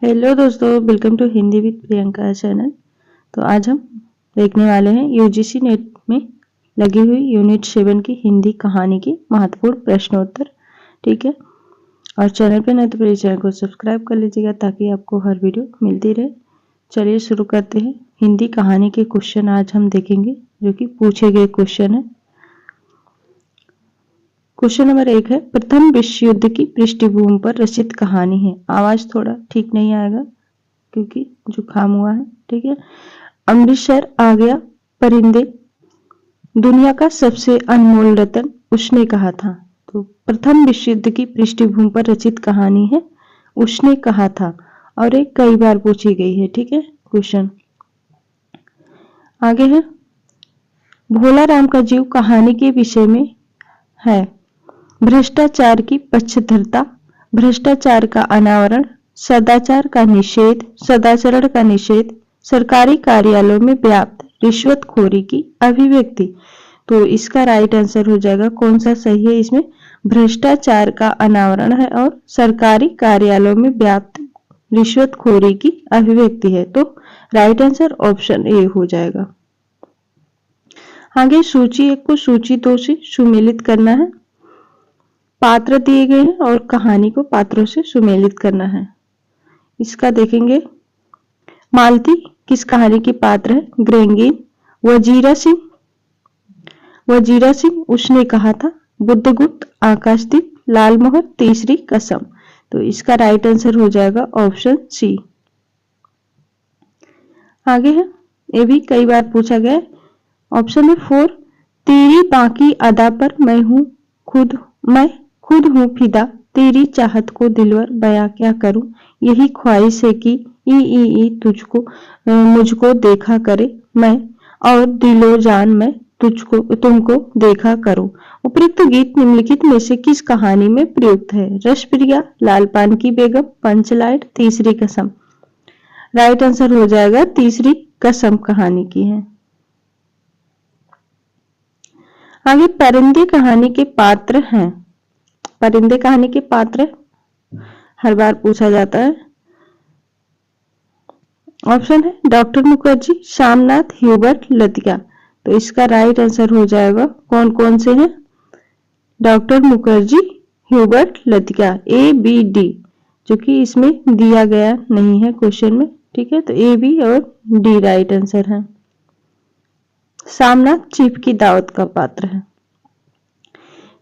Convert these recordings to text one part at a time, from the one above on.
Hello दोस्तों, welcome to Hindi with Priyanka channel. तो आज हम देखने वाले हैं यूजीसी नेट में लगी हुई यूनिट 7 की हिंदी कहानी की महत्वपूर्ण प्रश्नोत्तर। ठीक है, और चैनल पे नए तो प्लीज चैनल को सब्सक्राइब कर लीजिएगा ताकि आपको हर वीडियो मिलती रहे। चलिए शुरू करते हैं। हिंदी कहानी के क्वेश्चन आज हम देखेंगे जो कि पूछे गए क्वेश्चन है। क्वेश्चन नंबर 1 है, प्रथम विश्व युद्ध की पृष्ठभूमि पर रचित कहानी है। आवाज थोड़ा ठीक नहीं आएगा क्योंकि जुकाम हुआ है। ठीक है। अमृतसर आ गया परिंदे, दुनिया का सबसे अनमोल रतन, उसने कहा था। तो प्रथम विश्व युद्ध की पृष्ठभूमि पर रचित कहानी है उसने कहा था, और एक कई बार पूछी गई है। ठीक है। क्वेश्चन आगे है, भोला राम का जीव कहानी के विषय में है। भ्रष्टाचार की पक्षधरता, भ्रष्टाचार का अनावरण, सदाचार का निषेध, सदाचरण का निषेध, सरकारी कार्यालयों में व्याप्त रिश्वतखोरी की अभिव्यक्ति। तो इसका राइट आंसर हो जाएगा, कौन सा सही है इसमें, भ्रष्टाचार का अनावरण है और सरकारी कार्यालयों में व्याप्त रिश्वतखोरी की अभिव्यक्ति है। तो राइट आंसर ऑप्शन ए हो जाएगा। आगे सूची 1 को सूची 2 से सुमेलित करना है। पात्र दिए गए हैं और कहानी को पात्रों से सुमेलित करना है। इसका देखेंगे, मालती किस कहानी की पात्र है? ग्रेंगीन। वजीरा सिंह, वजीरा सिंह उसने कहा था। बुद्धगुप्त, आकाशदीप, लालमोहर, तीसरी कसम। तो इसका राइट आंसर हो जाएगा ऑप्शन सी। आगे है, ये भी कई बार पूछा गया है। ऑप्शन है 4, तेरी बाकी अदा पर मैं खुद हूँ फिदा, तेरी चाहत को दिलवर बयां क्या करूं, यही ख्वाहिश है कि ई तुझको मुझको देखा करे मैं, और दिलो जान मैं तुमको देखा करूं। उपयुक्त गीत निम्नलिखित में से किस कहानी में प्रयुक्त है? रसप्रिया, लालपान की बेगम, पंचलाइट, तीसरी कसम। राइट आंसर हो जाएगा तीसरी कसम कहानी की है। आगे परिंदे कहानी के पात्र हैं। परिंदे कहानी के पात्र हर बार पूछा जाता है। ऑप्शन है डॉक्टर मुखर्जी, श्यामनाथ, ह्यूबर्ट, लतिका। तो इसका राइट आंसर हो जाएगा, कौन कौन से हैं? Doctor Mukherjee, Hubert, Latika, A B D, जो कि इसमें दिया गया नहीं है क्वेश्चन में। ठीक है, तो ए बी और डी राइट आंसर है। श्यामनाथ चीफ की दावत का पात्र है।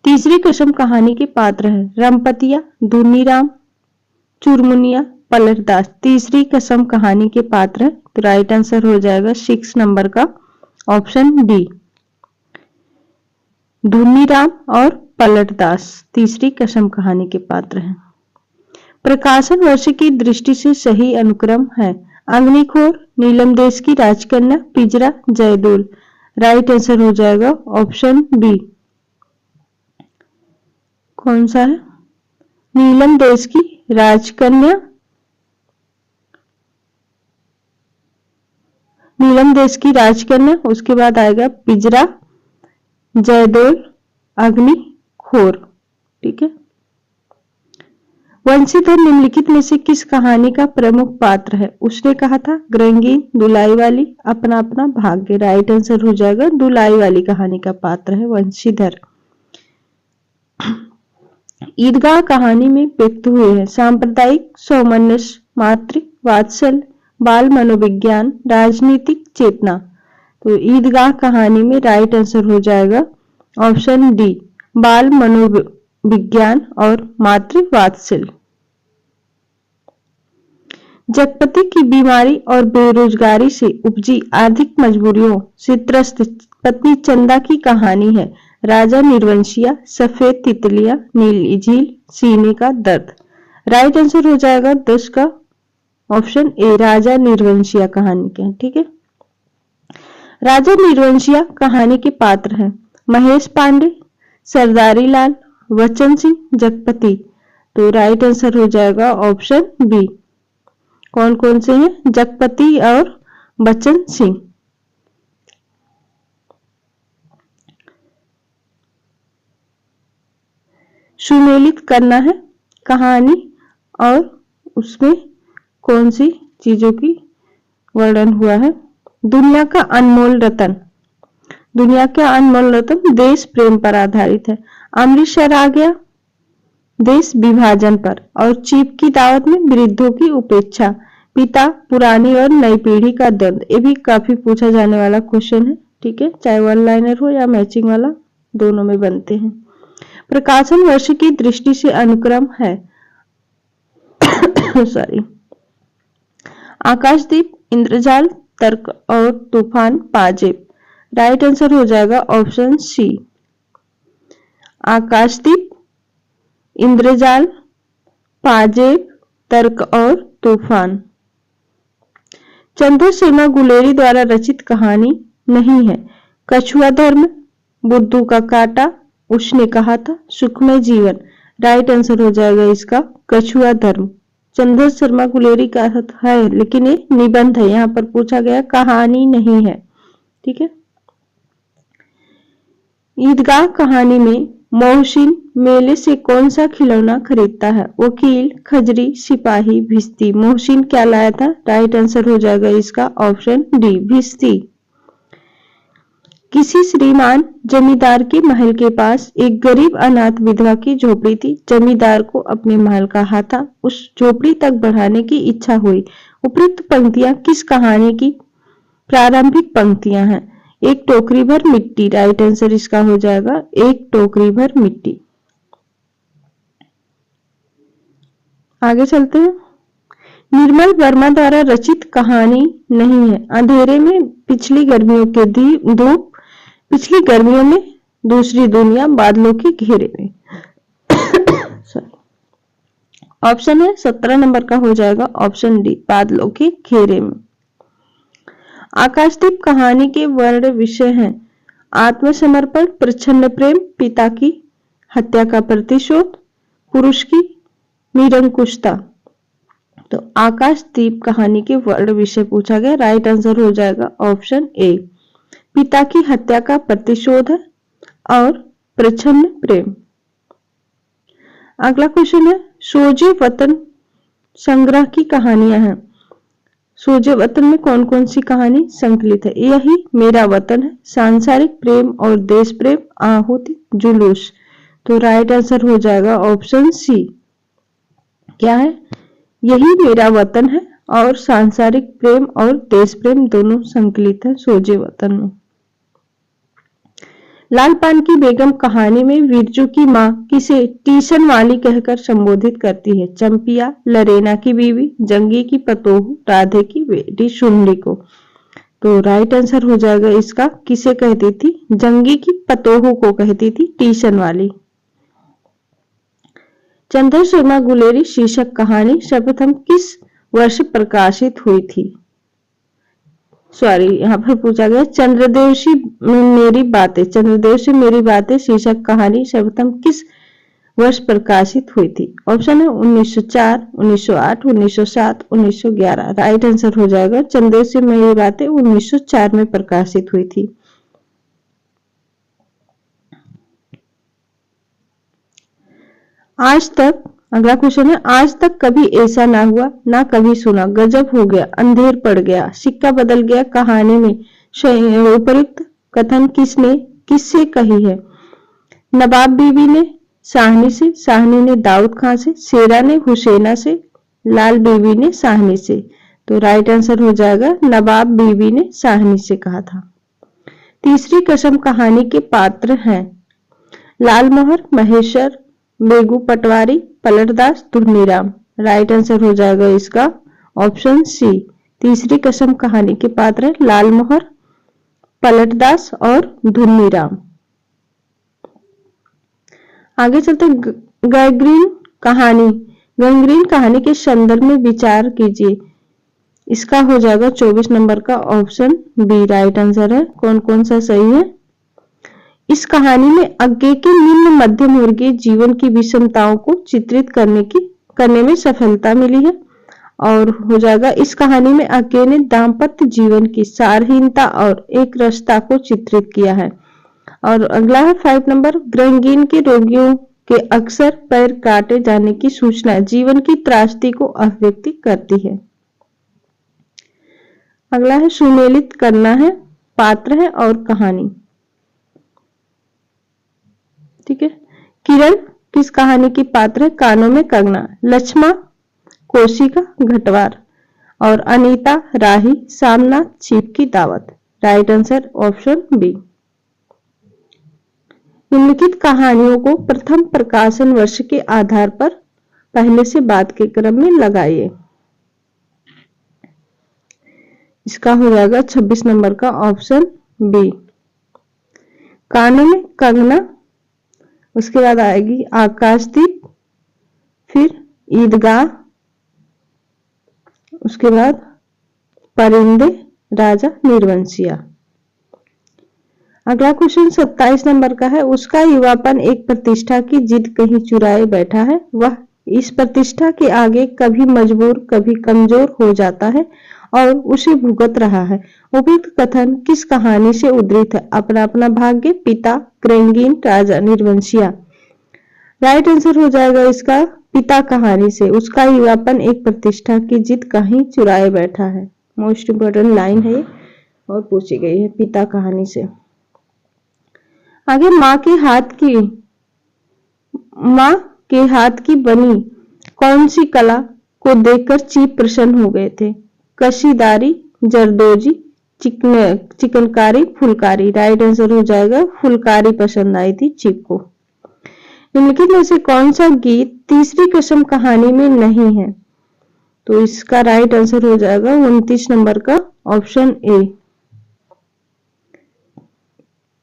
तीसरी कसम कहानी के पात्र है रमपतिया, दूनीराम, चुरमुनिया, पलटदास। तीसरी कसम कहानी के पात्र है, तो राइट आंसर हो जाएगा 6 नंबर का ऑप्शन डी, दूनीराम और पलटदास तीसरी कसम कहानी के पात्र हैं। प्रकाशन वर्ष की दृष्टि से सही अनुक्रम है अग्निखोर, नीलम देश की राजकन्या, पिंजरा, जयदोल। राइट आंसर हो जाएगा ऑप्शन बी, कौन सा है? नीलम देश की राजकन्या, नीलम देश की राजकन्या, उसके बाद आएगा पिंजरा, जयदोल, अग्निखोर। ठीक है। वंशीधर निम्नलिखित में से किस कहानी का प्रमुख पात्र है? उसने कहा था, ग्रेंगीन, दुलाई वाली, अपना अपना भाग्य। राइट आंसर हो जाएगा दुलाई वाली कहानी का पात्र है वंशीधर। ईदगाह कहानी में व्यक्त हुए हैं सांप्रदायिक सौमनस्य, मातृ वात्सल्य, बाल मनोविज्ञान, राजनीतिक चेतना। तो ईदगाह कहानी में राइट आंसर हो जाएगा ऑप्शन डी, बाल मनोविज्ञान और मातृ वात्सल्य। जगपति की बीमारी और बेरोजगारी से उपजी आर्थिक मजबूरियों से त्रस्त पत्नी चंदा की कहानी है राजा निर्वंशिया, सफेद तितलियां, नीली झील, सीने का दर्द। राइट आंसर हो जाएगा 10 का ऑप्शन ए, राजा निर्वंशिया कहानी के। ठीक है। राजा निर्वंशिया कहानी के पात्र हैं महेश पांडे, सरदारी लाल, वचन सिंह, जगपति। तो राइट आंसर हो जाएगा ऑप्शन बी, कौन कौन से हैं? जगपति और बच्चन सिंह। सुमेलित करना है कहानी और उसमें कौन सी चीजों की वर्णन हुआ है? दुनिया का अनमोल रतन, दुनिया का अनमोल रतन देश प्रेम पर आधारित है। अमृतसर आ गया देश विभाजन पर। और चीफ की दावत में वृद्धों की उपेक्षा, पिता पुरानी और नई पीढ़ी का द्वंद, ये भी काफी पूछा जाने वाला क्वेश्चन है। ठीक है, चाहे वन लाइनर हो या मैचिंग वाला, दोनों में बनते हैं। प्रकाशन वर्ष की दृष्टि से अनुक्रम है सॉरी, आकाशदीप, इंद्रजाल, तर्क और तूफान, पाजेब। राइट आंसर हो जाएगा ऑप्शन सी, आकाशदीप, इंद्रजाल, पाजेब, तर्क और तूफान। चंद्र शर्मा गुलेरी द्वारा रचित कहानी नहीं है। कछुआ धर्म, बुद्धू का कांटा, उसने कहा था, सुखमय जीवन। राइट आंसर हो जाएगा इसका कछुआ धर्म। चंद्र शर्मा गुलेरी का है, लेकिन ये निबंध है, यहाँ पर पूछा गया कहानी नहीं है। ठीक है, ईदगाह कहानी में मोहसिन मेले से कौन सा खिलौना खरीदता है? वकील, खजरी, सिपाही, भिश्ती। मोहसिन क्या लाया था? राइट आंसर हो जाएगा इसका ऑप्शन डी, भिश्ती। किसी श्रीमान जमींदार के महल के पास एक गरीब अनाथ विधवा की झोपड़ी थी। जमींदार को अपने महल का हाथा उस झोपड़ी तक बढ़ाने की इच्छा हुई। उपयुक्त पंक्तियां किस कहानी की प्रारंभिक पंक्तियां हैं? एक टोकरी भर मिट्टी। राइट आंसर इसका हो जाएगा एक टोकरी भर मिट्टी। आगे चलते हैं। निर्मल वर्मा द्वारा रचित कहानी नहीं है। अंधेरे में पिछली गर्मियों के धूप, पिछली गर्मियों में दूसरी दुनिया, बादलों के घेरे में। ऑप्शन है 17 नंबर का हो जाएगा ऑप्शन डी, बादलों के घेरे में। आकाशदीप कहानी के वर्ण विषय हैं आत्मसमर्पण, प्रच्छन्न प्रेम, पिता की हत्या का प्रतिशोध, पुरुष की निरंकुशता। तो आकाशदीप कहानी के वर्ण विषय पूछा गया। राइट आंसर हो जाएगा ऑप्शन ए, पिता की हत्या का प्रतिशोध है और प्रच्छन्न प्रेम। अगला क्वेश्चन है सोजे वतन संग्रह की कहानियां हैं। सोजे वतन में कौन कौन सी कहानी संकलित है? यही मेरा वतन है, सांसारिक प्रेम और देश प्रेम, आहुति, जुलूस। तो राइट आंसर हो जाएगा ऑप्शन सी, क्या है? यही मेरा वतन है और सांसारिक प्रेम और देश प्रेम दोनों संकलित है सोजे वतन में। लाल पान की बेगम कहानी में वीरजू की मां किसे टीशन वाली कहकर संबोधित करती है? चंपिया, लरेना की बीवी, जंगी की पतोहू, राधे की बेटी सुंडी को। तो राइट आंसर हो जाएगा इसका, किसे कहती थी? जंगी की पतोहू को कहती थी टीशन वाली। चंद्र शर्मा गुलेरी शीर्षक कहानी सर्वप्रथम किस वर्ष प्रकाशित हुई थी? सॉरी, यहाँ पर पूछा गया चंद्रदेव से मेरी बातें, चंद्रदेव से मेरी बातें शीर्षक कहानी सर्वप्रथम किस वर्ष प्रकाशित हुई थी? ऑप्शन है 1904, 1908, 1907, 1911। राइट आंसर हो जाएगा चंद्रदेव से मेरी बातें 1904 में प्रकाशित हुई थी। आज तक, अगला क्वेश्चन है आज तक कभी ऐसा ना हुआ ना कभी सुना, गजब हो गया, अंधेर पड़ गया, सिक्का बदल गया कहानी में उपयुक्त कथन किसने किससे कही है? नवाब बीबी ने साहनी से, साहनी ने दाऊद खां से, शेरा ने हुसैना से, लाल बीबी ने साहनी से। तो राइट आंसर हो जाएगा नवाब बीबी ने साहनी से कहा था। तीसरी कसम कहानी के पात्र हैं लालमोहर, महेश्वर, बेगू पटवारी, पलटदास, धुन्नीराम। राइट आंसर हो जाएगा इसका ऑप्शन सी, तीसरी कसम कहानी के पात्र है लालमोहर, पलटदास और धुन्नीराम। आगे चलते गैंग्रीन कहानी, गैंग्रीन कहानी के संदर्भ में विचार कीजिए। इसका हो जाएगा 24 नंबर का ऑप्शन बी राइट आंसर है। कौन कौन सा सही है? इस कहानी में अज्ञे के निम्न मध्यम वर्गीय जीवन की विषमताओं को चित्रित करने में सफलता मिली है। और हो जाएगा इस कहानी में अज्ञे ने दाम्पत्य जीवन की सारहीनता और एक रसता को चित्रित किया है। और अगला है 5 नंबर, गैंग्रीन के रोगियों के अक्सर पैर काटे जाने की सूचना जीवन की त्रासदी को अभिव्यक्ति करती है। अगला है सुमेलित करना है, पात्र है और कहानी। ठीक है। किरण किस कहानी की पात्र है? कानों में कंगना। लक्ष्मा कोशिका घटवार और अनीता राही सामना चीफ की दावत। Right answer option B. निम्नलिखित कहानियों को प्रथम प्रकाशन वर्ष के आधार पर पहले से बाद के क्रम में लगाइए। इसका हो जाएगा 26 नंबर का ऑप्शन बी। कानों में कंगना, उसके बाद आएगी आकाशदीप, फिर ईदगाह, उसके बाद परिंदे, राजा निर्वंशिया। अगला क्वेश्चन 27 नंबर का है। उसका युवापन एक प्रतिष्ठा की जिद कहीं चुराए बैठा है, वह इस प्रतिष्ठा के आगे कभी मजबूर कभी कमजोर हो जाता है और उसे भुगत रहा है। उपयुक्त कथन किस कहानी से उद्धृत है? अपना अपना भाग्य, पिता, क्रेंगीन, राजा निर्वंशिया। राइट आंसर हो जाएगा इसका पिता कहानी से। उसका युवापन एक प्रतिष्ठा की जिद कहीं चुराए बैठा है। मोस्ट इंपोर्टेंट लाइन है और पूछी गई है पिता कहानी से। आगे माँ के हाथ की बनी कौन सी कला को देखकर चीफ प्रसन्न हो गए थे? कशीदारी, जरदोजी, चिकनकारी, फुलकारी। राइट आंसर हो जाएगा फुलकारी पसंद आई थी चीफ को। निम्नलिखित में से कौन सा गीत तीसरी कसम कहानी में नहीं है? तो इसका राइट आंसर हो जाएगा 29 नंबर का ऑप्शन ए।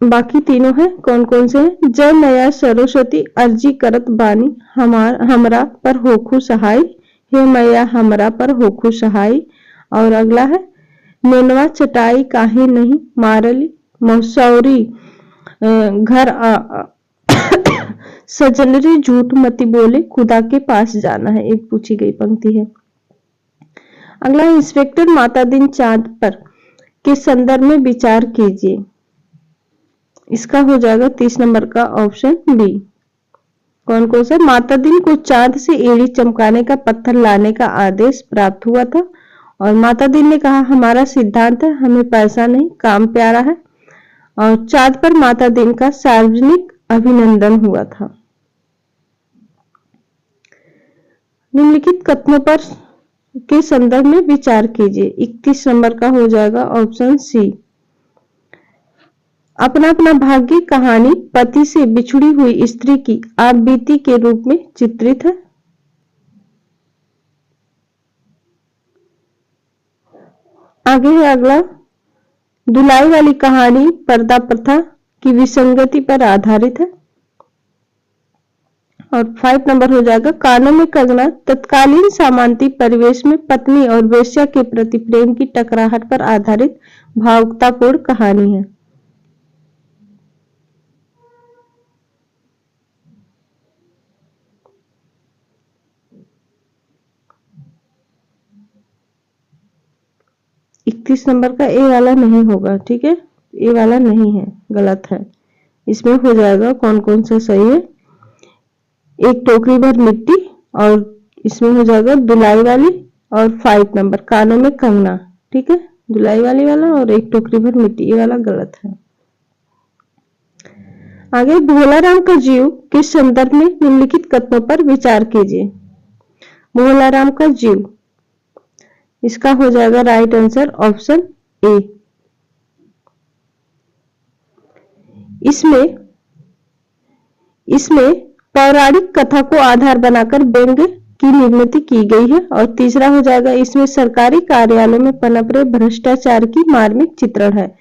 बाकी तीनों है कौन कौन से हैं? जय मैया सरस्वती अर्जी करत बानी हमरा पर होखू सहाय, हे मैया हमरा पर होखू सहाय। और अगला है नेनवा चटाई काहे नहीं मारली, मौसौरी घर सजन रे झूठ मती बोले, खुदा के पास जाना है। एक पूछी गई पंक्ति है। अगला इंस्पेक्टर माता दिन चांद पर के संदर्भ में विचार कीजिए। इसका हो जाएगा 30 नंबर का ऑप्शन बी। कौन कौन सा? माता दिन को चांद से एड़ी चमकाने का पत्थर लाने का आदेश प्राप्त हुआ था और माता दिन ने कहा हमारा सिद्धांत है, हमें पैसा नहीं काम प्यारा है। और चांद पर माता दिन का सार्वजनिक अभिनंदन हुआ था। निम्नलिखित कथनों पर के संदर्भ में विचार कीजिए। 31 नंबर का हो जाएगा ऑप्शन सी। अपना अपना भाग्य कहानी पति से बिछुड़ी हुई स्त्री की आप बीती के रूप में चित्रित है। आगे है अगला धुलाई वाली कहानी पर्दा प्रथा की विसंगति पर आधारित है। और 5 नंबर हो जाएगा कानों में कंगना तत्कालीन सामंती परिवेश में पत्नी और वेश्या के प्रति प्रेम की टकराहट पर आधारित भावुकतापूर्ण कहानी है। इकतीस नंबर का ए वाला नहीं होगा। ठीक है, ए वाला नहीं है, गलत है। इसमें हो जाएगा कौन कौन सा सही है? एक टोकरी भर मिट्टी, और इसमें हो जाएगा धुलाई वाली, और 5 नंबर कानों में कंगना। ठीक है, धुलाई वाली वाला और एक टोकरी भर मिट्टी, ये वाला गलत है। आगे भोलाराम का जीव के संदर्भ में निम्नलिखित कथनों पर विचार कीजिए। भोलाराम का जीव, इसका हो जाएगा राइट आंसर ऑप्शन ए। इसमें पौराणिक कथा को आधार बनाकर व्यंग की निर्मित की गई है। और तीसरा हो जाएगा इसमें सरकारी कार्यालयों में पनप रहे भ्रष्टाचार की मार्मिक चित्रण है।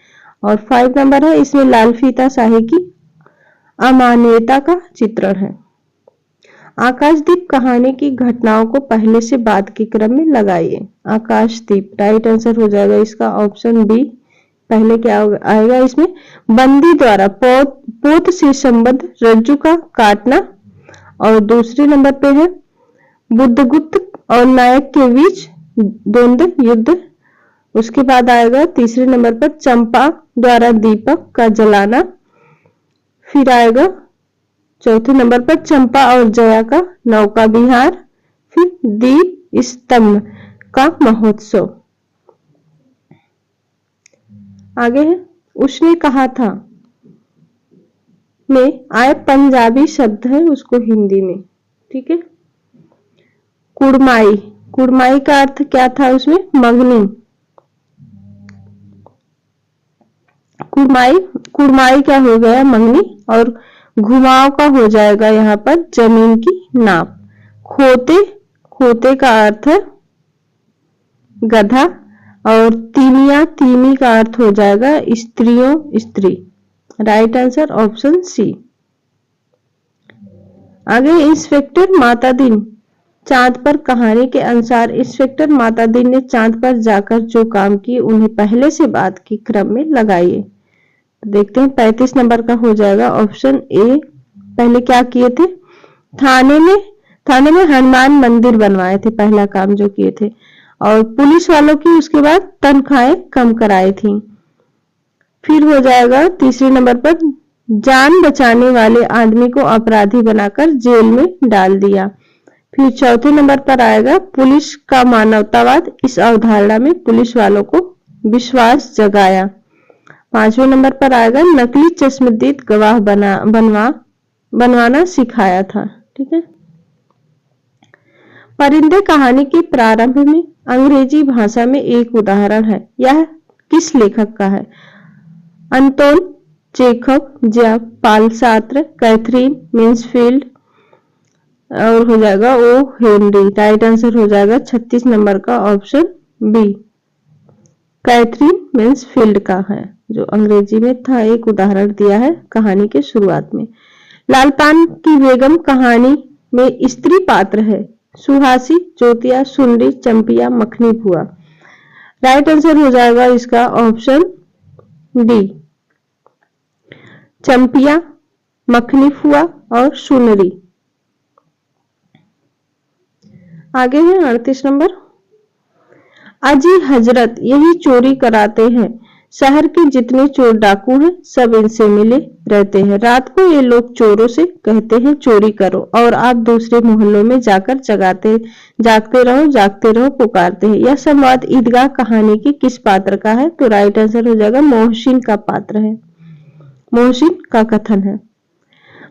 और 5 नंबर है इसमें लाल फीता शाही की अमानवीयता का चित्रण है। आकाशदीप कहानी की घटनाओं को पहले से बाद के क्रम में लगाइए। आकाशदीप राइट आंसर हो जाएगा इसका ऑप्शन बी। पहले क्या आएगा इसमें? बंदी द्वारा पोत से संबद्ध रज्जु का काटना। और दूसरे नंबर पे है बुद्धगुप्त और नायक के बीच द्वंद्व युद्ध। उसके बाद आएगा तीसरे नंबर पर चंपा द्वारा दीपक का जलाना। फिर आएगा चौथे नंबर पर चंपा और जया का नौका विहार। फिर दीप स्तंभ का महोत्सव। आगे है उसने कहा था में आए पंजाबी शब्द है उसको हिंदी में, ठीक है। कुड़माई, कुड़माई का अर्थ क्या था उसमें, मंगनी। कुड़माई, कुड़माई क्या हो गया, मंगनी। और घुमाव का हो जाएगा यहाँ पर जमीन की नाप। खोते, खोते का अर्थ है गधा। और तीमिया, तीमी का अर्थ हो जाएगा स्त्रियों, स्त्री। Right answer option C. आगे इंस्पेक्टर मातादीन चांद पर कहानी के अनुसार इंस्पेक्टर मातादीन ने चांद पर जाकर जो काम किए उन्हें पहले से बाद के क्रम में लगाइए। तो देखते हैं 35 नंबर का हो जाएगा ऑप्शन ए। पहले क्या किए थे, थाने में हनुमान मंदिर बनवाए थे, पहला काम जो किए थे। और पुलिस वालों की उसके बाद तनख्वाहें कम कराई थी। फिर हो जाएगा तीसरे नंबर पर जान बचाने वाले आदमी को अपराधी बनाकर जेल में डाल दिया। फिर चौथे नंबर पर आएगा पुलिस का मानवतावाद, इस अवधारणा में पुलिस वालों को विश्वास जगाया। पांचवें नंबर पर आएगा नकली चश्मदीद गवाह बनवाना सिखाया था, ठीक है। परिंदे कहानी के प्रारंभ में अंग्रेजी भाषा में एक उदाहरण है, यह किस लेखक का है। अंतोन चेखव, जैक पाल सात्र, कैथरीन मेन्सफील्ड और हो जाएगा ओ हेनरी। राइट आंसर हो जाएगा 36 नंबर का ऑप्शन बी, कैथरीन मेन्सफील्ड का है, जो अंग्रेजी में था, एक उदाहरण दिया है कहानी के शुरुआत में। लालपान की बेगम कहानी में स्त्री पात्र है, सुहासी, ज्योतिया, सुंदरी, चंपिया, मखनी बुआ। राइट आंसर हो जाएगा इसका ऑप्शन डी, चंपिया, मखनी फुआ और सुनरी। आगे है 38 नंबर। अजी हजरत यही चोरी कराते हैं, शहर के जितने चोर डाकू हैं सब इनसे मिले रहते हैं। रात को ये लोग चोरों से कहते हैं चोरी करो और आप दूसरे मोहल्लों में जाकर जागते रहो पुकारते हैं। यह संवाद ईदगाह कहानी के किस पात्र का है। तो राइट आंसर हो जाएगा मोहसिन का पात्र है, मोहसिन का कथन है।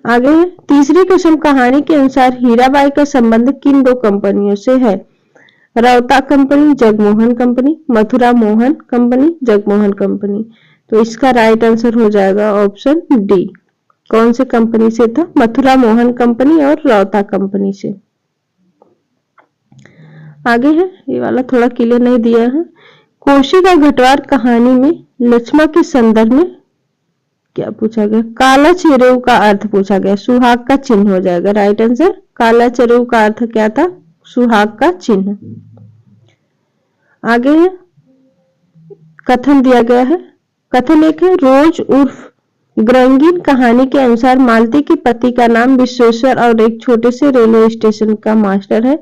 आगे तीसरी कसम कहानी के अनुसार हीराबाई का संबंध किन दो कंपनियों से है। Rauta company, Jagmohan company, Mathura Mohan company, Jagmohan company. तो इसका राइट आंसर हो जाएगा ऑप्शन डी। कौन से कंपनी से था, मथुरा मोहन कंपनी और रौता कंपनी से। आगे है, ये वाला थोड़ा क्लियर नहीं दिया है। कोशी का घटवार कहानी में लक्ष्मा के संदर्भ में क्या पूछा गया। काला चेरेऊ का अर्थ पूछा गया, सुहाग का चिन्ह हो जाएगा। राइट आंसर, काला चेरेऊ का अर्थ क्या था, सुहाग का चिन्ह। आगे है कथन दिया गया है। कथन एक है, रोज उर्फ ग्रंगीन कहानी के अनुसार मालती के पति का नाम विश्वेश्वर और एक छोटे से रेलवे स्टेशन का मास्टर है।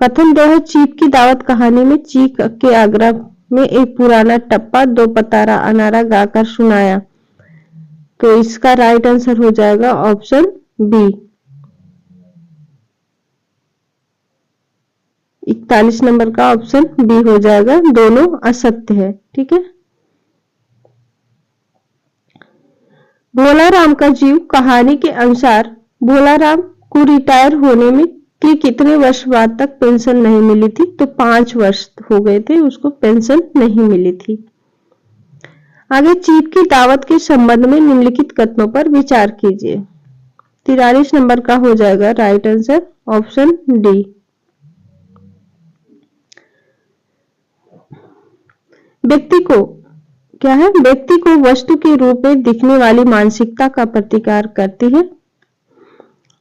कथन दो है, चीक की दावत कहानी में चीक के आगरा में एक पुराना टप्पा दो पतारा अनारा गाकर सुनाया। तो इसका राइट आंसर हो जाएगा ऑप्शन बी, 41 नंबर का ऑप्शन बी हो जाएगा, दोनों असत्य है, ठीक है। भोला राम का जीव कहानी के अनुसार भोला राम को रिटायर होने में के कितने वर्ष बाद तक पेंशन नहीं मिली थी। तो 5 वर्ष हो गए थे उसको पेंशन नहीं मिली थी। आगे चीफ की दावत के संबंध में निम्नलिखित कथनों पर विचार कीजिए। 43 नंबर का हो जाएगा राइट आंसर ऑप्शन डी। व्यक्ति को क्या है, व्यक्ति को वस्तु के रूप में दिखने वाली मानसिकता का प्रतिकार करती है।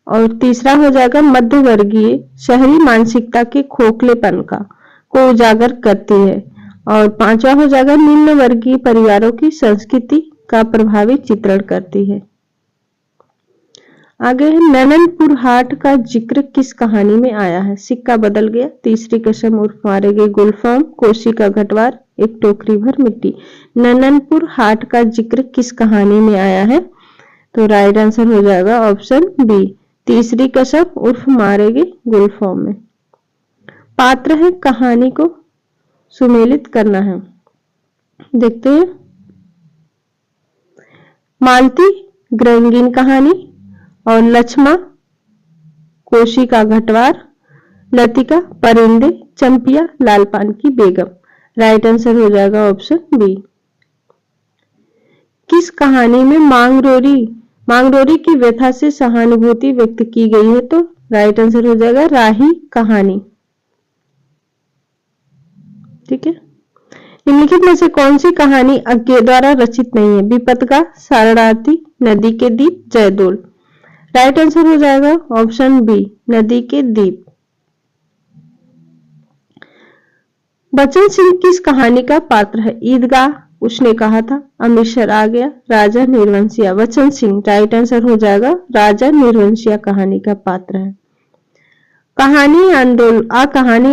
और तीसरा हो जाएगा मध्यवर्गीय शहरी मानसिकता के खोखलेपन को उजागर करती है। और पांचवा हो जाएगा निम्न वर्गीय परिवारों की संस्कृति का प्रभावी चित्रण करती है। आगे है नननपुर हाट का जिक्र किस कहानी में आया है। सिक्का बदल गया, तीसरी कसम उर्फ मारे गए गुलफाम, कोसी का घटवार, एक टोकरी भर मिट्टी। नननपुर हाट का जिक्र किस कहानी में आया है। तो राइट आंसर हो जाएगा ऑप्शन बी, तीसरी कसम उर्फ मारे गए गुलफाम में। पात्र है कहानी को सुमेलित करना है। देखते हैं मालती गृहंगीन कहानी, और लक्ष्मा कोशी का घटवार, लतिका परिंदे, चंपिया लालपान की बेगम। राइट आंसर हो जाएगा ऑप्शन बी। किस कहानी में मांगरोरी की व्यथा से सहानुभूति व्यक्त की गई है? तो राइट आंसर हो जाएगा राही कहानी। ठीक है। निम्नलिखित में से कौन सी कहानी के द्वारा रचित नहीं है? विपत्तिका, शरणार्थी, नदी के दीप, जयदोल। राइट आंसर हो जाएगा ऑप्शन बी, नदी के दीप। बचन सिंह किस कहानी का पात्र है? ईदगाह, उसने कहा था, अमृतसर आ गया, राजा निर्वंशिया। बचन सिंह। राइट आंसर हो जाएगा राजा निर्वंशिया कहानी का पात्र है। कहानी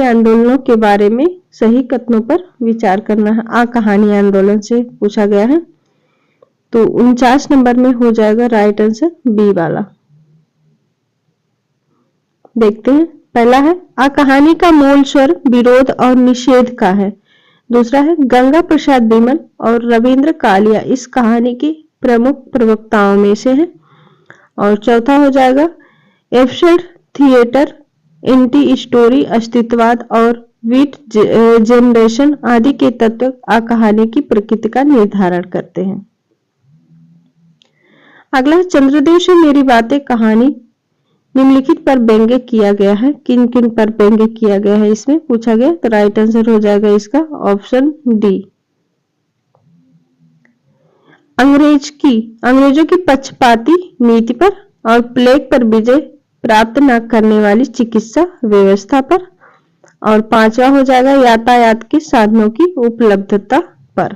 आंदोलनों के बारे में सही कथनों पर विचार करना है। कहानी आंदोलन से पूछा गया है, तो 49 नंबर में हो जाएगा राइट आंसर बी वाला। देखते हैं। पहला है, कहानी का मूल स्वर विरोध और निषेध का है। दूसरा है, गंगा प्रसाद बिमल और रविंद्र कालिया इस कहानी के प्रमुख प्रवक्ताओं में से है। और चौथा हो जाएगा, एब्सर्ड थिएटर, एंटी स्टोरी, अस्तित्ववाद और वीट जनरेशन आदि के तत्व कहानी की प्रकृति का निर्धारण करते हैं। अगला, चंद्रदेव से मेरी बातें कहानी निम्नलिखित पर व्यंग्य किया गया है। किन किन पर व्यंग्य किया गया है इसमें पूछा गया, तो राइट आंसर हो जाएगा इसका ऑप्शन डी। अंग्रेजों की पक्षपाती नीति पर और प्लेग पर विजय प्राप्त न करने वाली चिकित्सा व्यवस्था पर। और पांचवा हो जाएगा, यातायात के साधनों की उपलब्धता पर।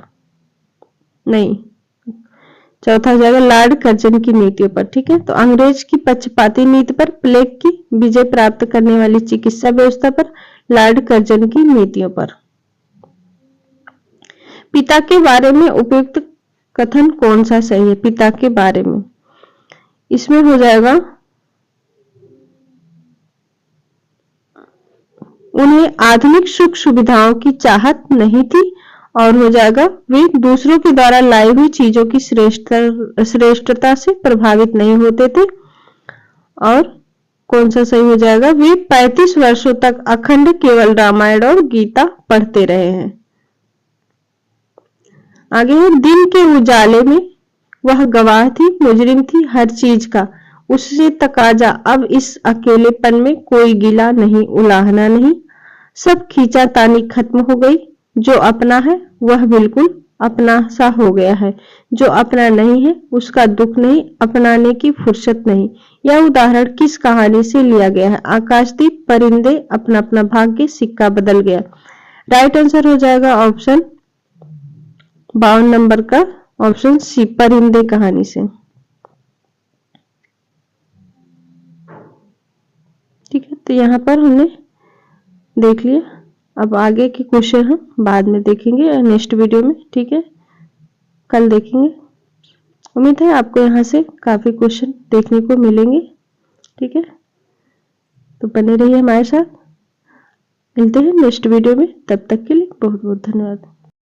नहीं, चौथा हो जाएगा लॉर्ड कर्जन की नीतियों पर। ठीक है, तो अंग्रेज की पक्षपाती नीति पर, प्लेग की विजय प्राप्त करने वाली चिकित्सा व्यवस्था पर, लॉर्ड कर्जन की नीतियों पर। पिता के बारे में उपयुक्त कथन कौन सा सही है? पिता के बारे में इसमें हो जाएगा, उन्हें आधुनिक सुख सुविधाओं की चाहत नहीं थी, और हो जाएगा वे दूसरों के द्वारा लाई हुई चीजों की श्रेष्ठता से प्रभावित नहीं होते थे। और कौन सा सही हो जाएगा, वे 35 वर्षों तक अखंड केवल रामायण और गीता पढ़ते रहे हैं। आगे है, दिन के उजाले में वह गवाह थी, मुजरिम थी हर चीज का, उससे तकाजा अब इस अकेलेपन में कोई गिला नहीं, उलाहना नहीं, सब खींचातानी खत्म हो गई, जो अपना है वह बिल्कुल अपना सा हो गया है, जो अपना नहीं है उसका दुख नहीं, अपनाने की फुर्सत नहीं। यह उदाहरण किस कहानी से लिया गया है? आकाशदीप, परिंदे, अपना अपना भाग्य, सिक्का बदल गया। राइट आंसर हो जाएगा ऑप्शन 52 नंबर का ऑप्शन सी, परिंदे कहानी से। ठीक है, तो यहाँ पर हमने देख लिया। अब आगे के क्वेश्चन हम बाद में देखेंगे नेक्स्ट वीडियो में। ठीक है, कल देखेंगे। उम्मीद है आपको यहाँ से काफी क्वेश्चन देखने को मिलेंगे। ठीक है, तो बने रहिए हमारे साथ। मिलते हैं नेक्स्ट वीडियो में, तब तक के लिए बहुत बहुत धन्यवाद।